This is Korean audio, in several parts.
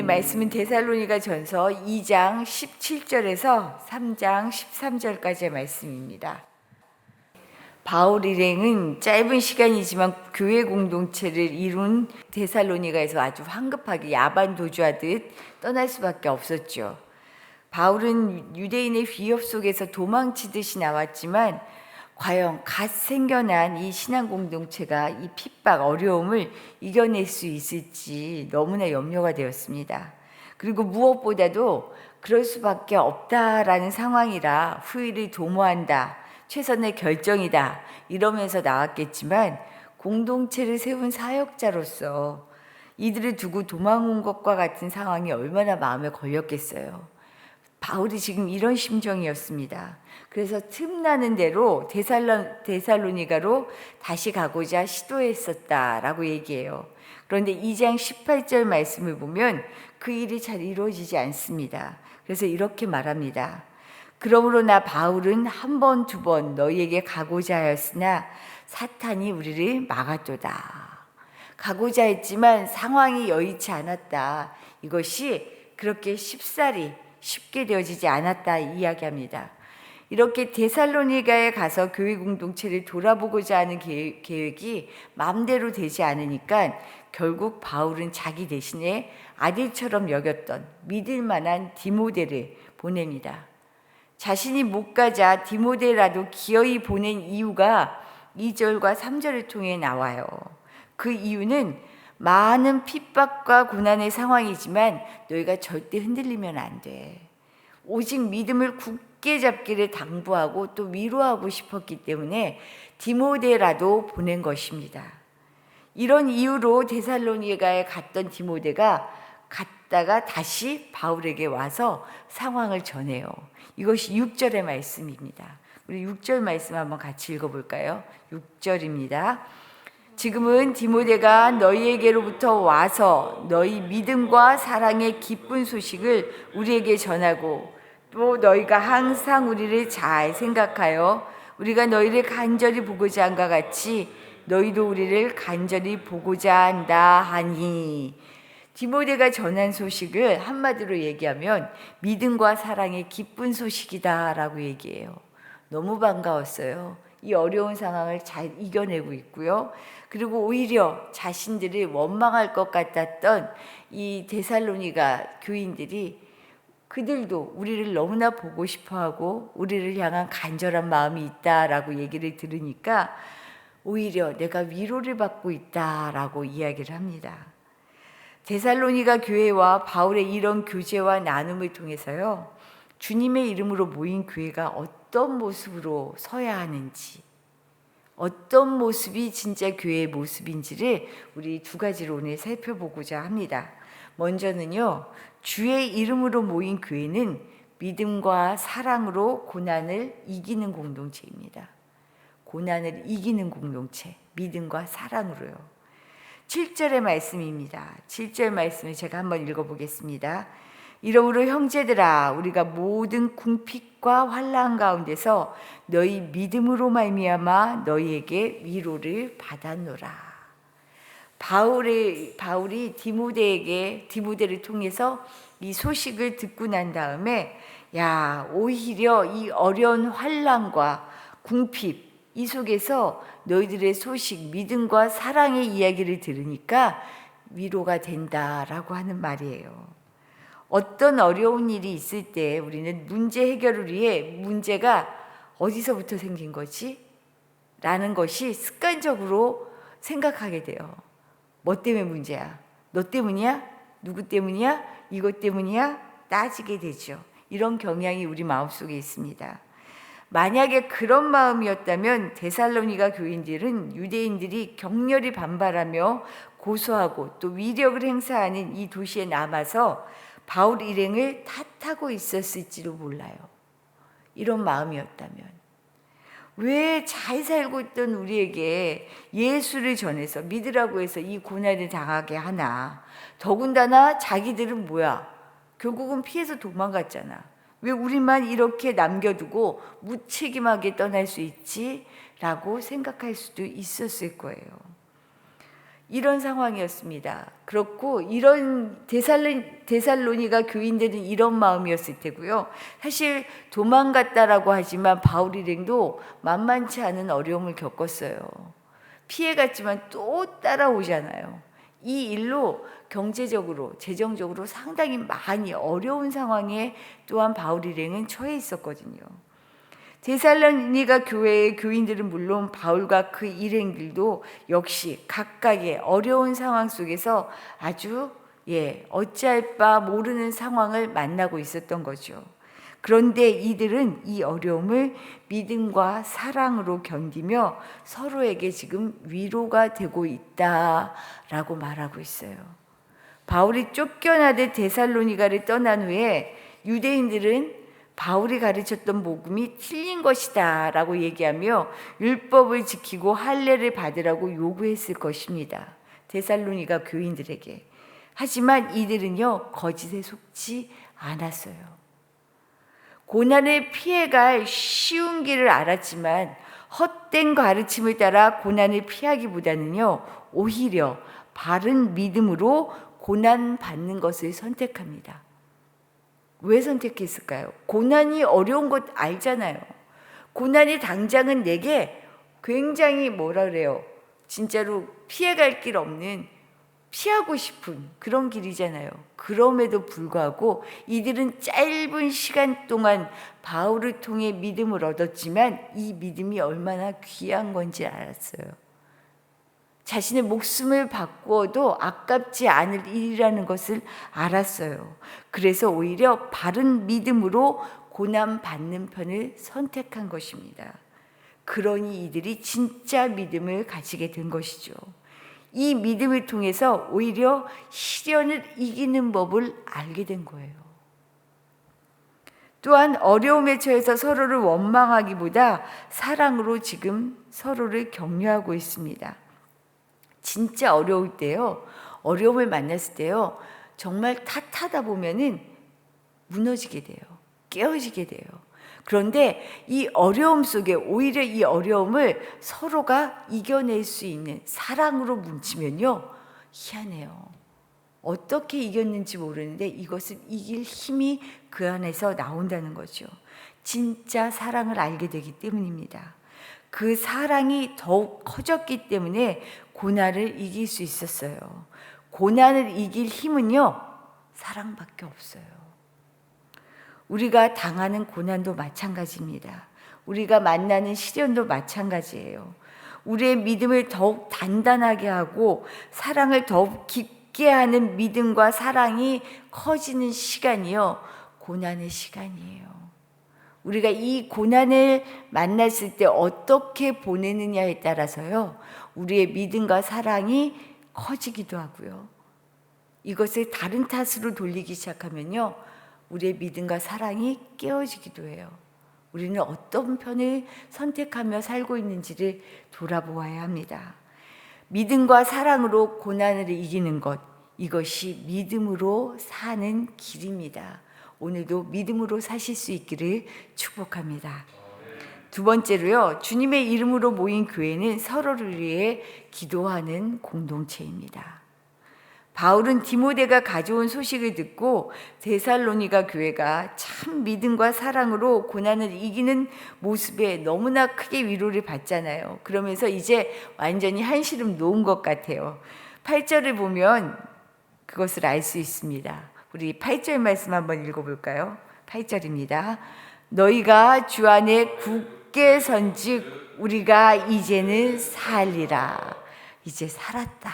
말씀은 데살로니가 전서 2장 17절에서 3장 13절까지의 말씀입니다. 바울 일행은 짧은 시간이지만 교회 공동체를 이룬 데살로니가에서 아주 황급하게 야반 도주하듯 떠날 수밖에 없었죠. 바울은 유대인의 위협 속에서 도망치듯이 나왔지만 과연 갓 생겨난 이 신앙 공동체가 이 핍박, 어려움을 이겨낼 수 있을지 너무나 염려가 되었습니다. 그리고 무엇보다도 그럴 수밖에 없다라는 상황이라 후일을 도모한다, 최선의 결정이다 이러면서 나왔겠지만 공동체를 세운 사역자로서 이들을 두고 도망온 것과 같은 상황이 얼마나 마음에 걸렸겠어요. 바울이 지금 이런 심정이었습니다. 그래서 틈나는 대로 데살로니가로 다시 가고자 시도했었다라고 얘기해요. 그런데 2장 18절 말씀을 보면 그 일이 잘 이루어지지 않습니다. 그래서 이렇게 말합니다. 그러므로 나 바울은 한 번, 두 번 너희에게 가고자 하였으나 사탄이 우리를 막았도다. 가고자 했지만 상황이 여의치 않았다. 이것이 그렇게 쉽게 되어지지 않았다 이야기합니다. 이렇게 데살로니가에 가서 교회 공동체를 돌아보고자 하는 계획이 마음대로 되지 않으니까 결국 바울은 자기 대신에 아들처럼 여겼던 믿을 만한 디모데를 보냅니다. 자신이 못 가자 디모데라도 기어이 보낸 이유가 2절과 3절을 통해 나와요. 그 이유는 많은 핍박과 고난의 상황이지만 너희가 절대 흔들리면 안 돼. 오직 믿음을 굳게 잡기를 당부하고 또 위로하고 싶었기 때문에 디모데라도 보낸 것입니다. 이런 이유로 데살로니가에 갔던 디모데가 갔다가 다시 바울에게 와서 상황을 전해요. 이것이 6절의 말씀입니다. 우리 6절 말씀 한번 같이 읽어볼까요? 6절입니다. 지금은 디모데가 너희에게로부터 와서 너희 믿음과 사랑의 기쁜 소식을 우리에게 전하고 또 너희가 항상 우리를 잘 생각하여 우리가 너희를 간절히 보고자 한과 같이 너희도 우리를 간절히 보고자 한다 하니, 디모데가 전한 소식을 한마디로 얘기하면 믿음과 사랑의 기쁜 소식이다라고 얘기해요. 너무 반가웠어요. 이 어려운 상황을 잘 이겨내고 있고요. 그리고 오히려 자신들이 원망할 것 같았던 이 데살로니가 교인들이 그들도 우리를 너무나 보고 싶어하고 우리를 향한 간절한 마음이 있다라고 얘기를 들으니까 오히려 내가 위로를 받고 있다라고 이야기를 합니다. 데살로니가 교회와 바울의 이런 교제와 나눔을 통해서요, 주님의 이름으로 모인 교회가 어떤 모습으로 서야 하는지, 어떤 모습이 진짜 교회의 모습인지를 우리 두 가지로 오늘 살펴보고자 합니다. 먼저는요, 주의 이름으로 모인 교회는 믿음과 사랑으로 고난을 이기는 공동체입니다. 고난을 이기는 공동체, 믿음과 사랑으로요. 7절의 말씀입니다. 7절 말씀을 제가 한번 읽어보겠습니다. 이러므로 형제들아, 우리가 모든 궁핍과 환난 가운데서 너희 믿음으로 말미암아 너희에게 위로를 받았노라. 바울이 디모데를 통해서 이 소식을 듣고 난 다음에 오히려 이 어려운 환난과 궁핍 이 속에서 너희들의 소식, 믿음과 사랑의 이야기를 들으니까 위로가 된다라고 하는 말이에요. 어떤 어려운 일이 있을 때 우리는 문제 해결을 위해 문제가 어디서부터 생긴 거지? 라는 것이 습관적으로 생각하게 돼요. 뭐 때문에 문제야? 너 때문이야? 누구 때문이야? 이것 때문이야? 따지게 되죠. 이런 경향이 우리 마음속에 있습니다. 만약에 그런 마음이었다면 데살로니가 교인들은 유대인들이 격렬히 반발하며 고소하고 또 위력을 행사하는 이 도시에 남아서 바울 일행을 탓하고 있었을지도 몰라요. 이런 마음이었다면 왜 잘 살고 있던 우리에게 예수를 전해서 믿으라고 해서 이 고난을 당하게 하나? 더군다나 자기들은 뭐야? 결국은 피해서 도망갔잖아. 왜 우리만 이렇게 남겨두고 무책임하게 떠날 수 있지? 라고 생각할 수도 있었을 거예요. 이런 상황이었습니다. 그렇고 이런 데살로니가 교인들은 이런 마음이었을 테고요. 사실 도망갔다라고 하지만 바울 일행도 만만치 않은 어려움을 겪었어요. 피해갔지만 또 따라오잖아요. 이 일로 경제적으로, 재정적으로 상당히 많이 어려운 상황에 또한 바울 일행은 처해 있었거든요. 데살로니가 교회의 교인들은 물론 바울과 그 일행들도 역시 각각의 어려운 상황 속에서 아주 어찌할 바 모르는 상황을 만나고 있었던 거죠. 그런데 이들은 이 어려움을 믿음과 사랑으로 견디며 서로에게 지금 위로가 되고 있다라고 말하고 있어요. 바울이 쫓겨나듯 데살로니가를 떠난 후에 유대인들은 바울이 가르쳤던 복음이 틀린 것이다 라고 얘기하며 율법을 지키고 할례를 받으라고 요구했을 것입니다. 데살로니가 교인들에게. 하지만 이들은요, 거짓에 속지 않았어요. 고난을 피해갈 쉬운 길을 알았지만 헛된 가르침을 따라 고난을 피하기보다는요, 오히려 바른 믿음으로 고난 받는 것을 선택합니다. 왜 선택했을까요? 고난이 어려운 것 알잖아요. 고난이 당장은 내게 굉장히 진짜로 피해갈 길 없는, 피하고 싶은 그런 길이잖아요. 그럼에도 불구하고 이들은 짧은 시간 동안 바울을 통해 믿음을 얻었지만 이 믿음이 얼마나 귀한 건지 알았어요. 자신의 목숨을 바꾸어도 아깝지 않을 일이라는 것을 알았어요. 그래서 오히려 바른 믿음으로 고난받는 편을 선택한 것입니다. 그러니 이들이 진짜 믿음을 가지게 된 것이죠. 이 믿음을 통해서 오히려 시련을 이기는 법을 알게 된 거예요. 또한 어려움에 처해서 서로를 원망하기보다 사랑으로 지금 서로를 격려하고 있습니다. 진짜 어려울 때요, 어려움을 만났을 때요, 정말 탓하다 보면은 무너지게 돼요. 깨어지게 돼요. 그런데 이 어려움 속에 오히려 이 어려움을 서로가 이겨낼 수 있는 사랑으로 뭉치면요, 희한해요. 어떻게 이겼는지 모르는데 이것을 이길 힘이 그 안에서 나온다는 거죠. 진짜 사랑을 알게 되기 때문입니다. 그 사랑이 더욱 커졌기 때문에 고난을 이길 수 있었어요. 고난을 이길 힘은요, 사랑밖에 없어요. 우리가 당하는 고난도 마찬가지입니다. 우리가 만나는 시련도 마찬가지예요. 우리의 믿음을 더욱 단단하게 하고 사랑을 더욱 깊게 하는 믿음과 사랑이 커지는 시간이요, 고난의 시간이에요. 우리가 이 고난을 만났을 때 어떻게 보내느냐에 따라서요, 우리의 믿음과 사랑이 커지기도 하고요. 이것을 다른 탓으로 돌리기 시작하면요, 우리의 믿음과 사랑이 깨어지기도 해요. 우리는 어떤 편을 선택하며 살고 있는지를 돌아보아야 합니다. 믿음과 사랑으로 고난을 이기는 것, 이것이 믿음으로 사는 길입니다. 오늘도 믿음으로 사실 수 있기를 축복합니다. 두 번째로요, 주님의 이름으로 모인 교회는 서로를 위해 기도하는 공동체입니다. 바울은 디모데가 가져온 소식을 듣고 데살로니가 교회가 참 믿음과 사랑으로 고난을 이기는 모습에 너무나 크게 위로를 받잖아요. 그러면서 이제 완전히 한시름 놓은 것 같아요. 8절을 보면 그것을 알 수 있습니다. 우리 8절 말씀 한번 읽어볼까요? 8절입니다. 너희가 주 안에 굳게 선즉 우리가 이제는 살리라. 이제 살았다.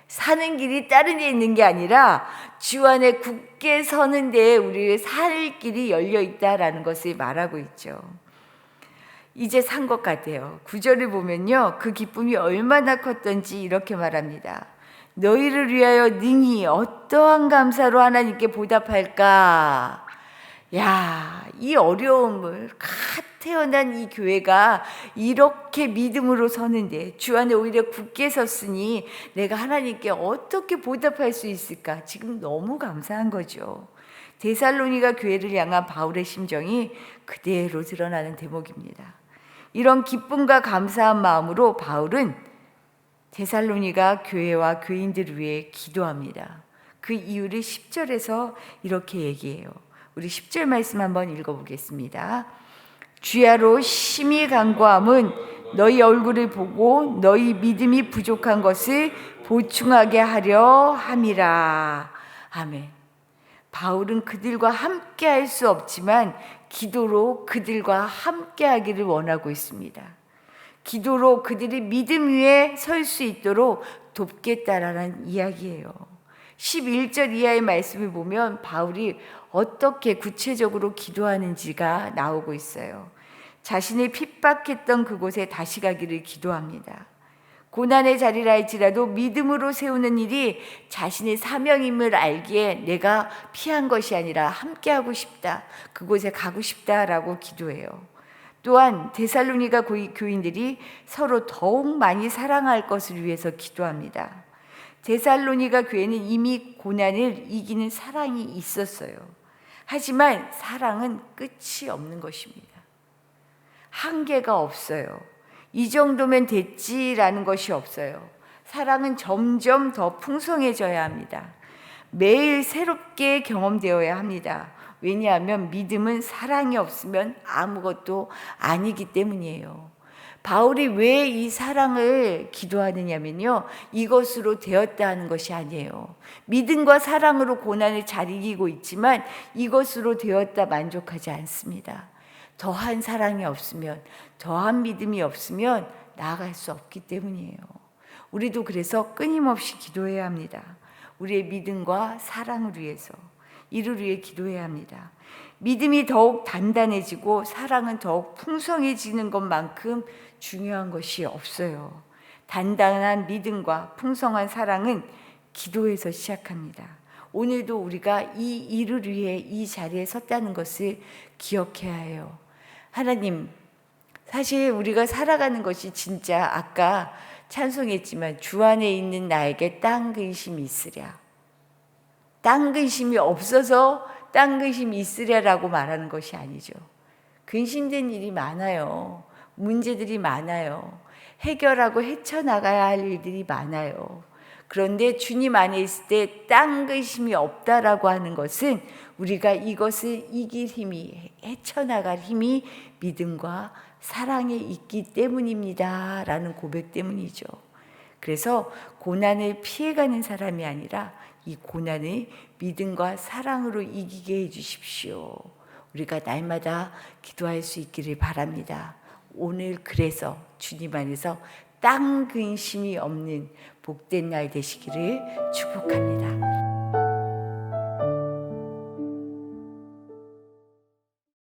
사는 길이 다른 데 있는 게 아니라 주 안에 굳게 서는 데에 우리의 살 길이 열려 있다라는 것을 말하고 있죠. 이제 산 것 같아요. 9절을 보면요, 그 기쁨이 얼마나 컸던지 이렇게 말합니다. 너희를 위하여 능히 어떠한 감사로 하나님께 보답할까? 야, 이 어려움을 갓 태어난 이 교회가 이렇게 믿음으로 서는데 주 안에 오히려 굳게 섰으니 내가 하나님께 어떻게 보답할 수 있을까? 지금 너무 감사한 거죠. 데살로니가 교회를 향한 바울의 심정이 그대로 드러나는 대목입니다. 이런 기쁨과 감사한 마음으로 바울은 데살로니가 교회와 교인들을 위해 기도합니다. 그 이유를 10절에서 이렇게 얘기해요. 우리 10절 말씀 한번 읽어보겠습니다. 주야로 심히 간구함은 너희 얼굴을 보고 너희 믿음이 부족한 것을 보충하게 하려 함이라. 아멘. 바울은 그들과 함께 할 수 없지만 기도로 그들과 함께 하기를 원하고 있습니다. 기도로 그들이 믿음 위에 설 수 있도록 돕겠다라는 이야기예요. 11절 이하의 말씀을 보면 바울이 어떻게 구체적으로 기도하는지가 나오고 있어요. 자신을 핍박했던 그곳에 다시 가기를 기도합니다. 고난의 자리라 할지라도 믿음으로 세우는 일이 자신의 사명임을 알기에 내가 피한 것이 아니라 함께하고 싶다, 그곳에 가고 싶다라고 기도해요. 또한 데살로니가 교인들이 서로 더욱 많이 사랑할 것을 위해서 기도합니다. 데살로니가 교회는 이미 고난을 이기는 사랑이 있었어요. 하지만 사랑은 끝이 없는 것입니다. 한계가 없어요. 이 정도면 됐지라는 것이 없어요. 사랑은 점점 더 풍성해져야 합니다. 매일 새롭게 경험되어야 합니다. 왜냐하면 믿음은 사랑이 없으면 아무것도 아니기 때문이에요. 바울이 왜 이 사랑을 기도하느냐면요, 이것으로 되었다 하는 것이 아니에요. 믿음과 사랑으로 고난을 잘 이기고 있지만 이것으로 되었다 만족하지 않습니다. 더한 사랑이 없으면, 더한 믿음이 없으면 나아갈 수 없기 때문이에요. 우리도 그래서 끊임없이 기도해야 합니다. 우리의 믿음과 사랑을 위해서, 이를 위해 기도해야 합니다. 믿음이 더욱 단단해지고 사랑은 더욱 풍성해지는 것만큼 중요한 것이 없어요. 단단한 믿음과 풍성한 사랑은 기도에서 시작합니다. 오늘도 우리가 이 일을 위해 이 자리에 섰다는 것을 기억해야 해요. 하나님, 사실 우리가 살아가는 것이 진짜 아까 찬송했지만 주 안에 있는 나에게 딴 근심이 있으랴. 딴 근심이 없어서 딴 근심이 있으랴라고 말하는 것이 아니죠. 근심된 일이 많아요. 문제들이 많아요. 해결하고 헤쳐나가야 할 일들이 많아요. 그런데 주님 안에 있을 때 딴 근심이 없다라고 하는 것은 우리가 이것을 이길 힘이, 헤쳐나갈 힘이 믿음과 사랑에 있기 때문입니다 라는 고백 때문이죠. 그래서 고난을 피해가는 사람이 아니라 이 고난을 믿음과 사랑으로 이기게 해주십시오. 우리가 날마다 기도할 수 있기를 바랍니다. 오늘 그래서 주님 안에서 딴 근심이 없는 복된 날 되시기를 축복합니다.